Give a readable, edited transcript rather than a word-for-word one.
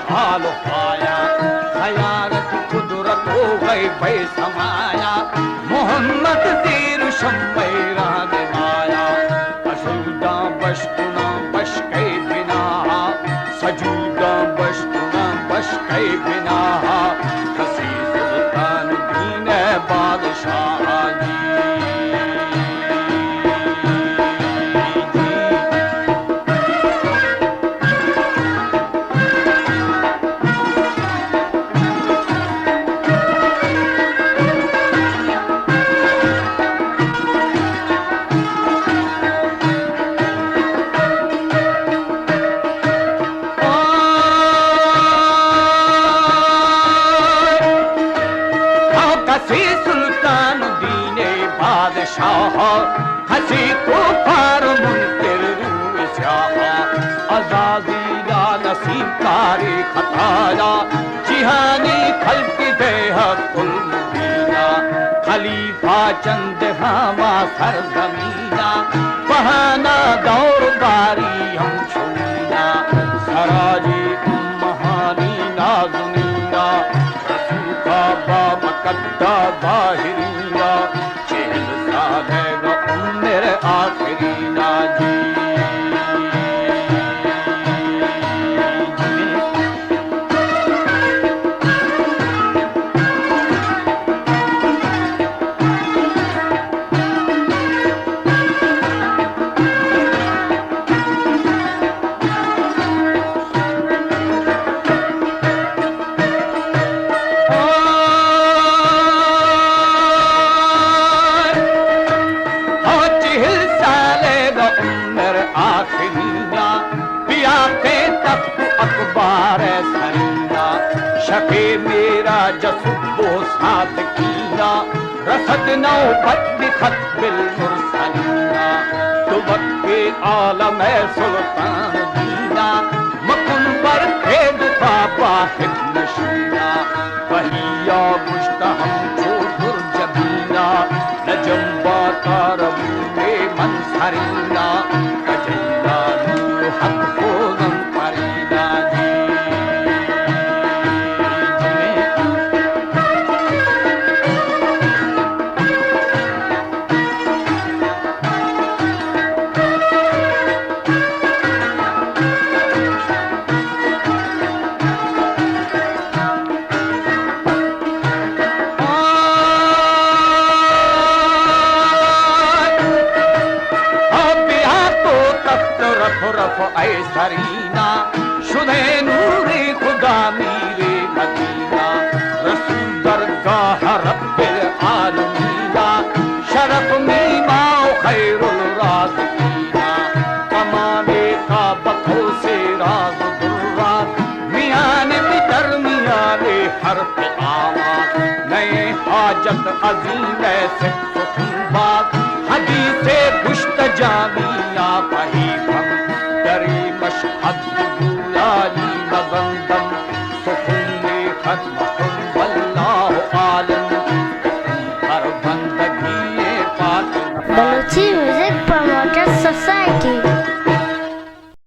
حال پایا خیارت قدرت ہو گئی بے سمایا محمد زیر شمع راہ نمایا اسودہ بشتنا بشکے بنا سجودہ بشتنا بشکے بنا کسی سلطان دین بادشاہ جی سلطان دین بادشاہ ہنسی کو پار منکر روح سیاہ عزازیلا نصیب کاری خطایا جہانی خلق دے حق المبینہ خلیفہ چند ہما سرزمینہ بہانہ دور باری ہم چھوڑینا سراجی امہانی نازنینا رسول کا باب کدہ ظاہرینا 40 سال ہے گا عمر آخرینا جی اخبار سرینا شفے میرا جسب و ساتھ کینا رسد نوبت بخط بالمرسلینا تو وقت عالم سلطان دینا مکمبر قید تھا واحد نشینا وہی آگشت ہم جو درجبینا نجم باتا ربو منصرینا کجلا نور حق فوزم پرینا اے سرینا شدے نور خدا میرے مدینہ رسول درگاہ رب العالمین شرف میما خیر الرازقین کمانے کا بکھو سے راز درات میان بدر میان حرف آواز نئے حاجت عظیم ایسے سخن بات حدیث گشت جامعہ پہی ہم دری مشہد بولالی نظندم سخن ختم واللہ عالم ہر بندگی پاک بلوچی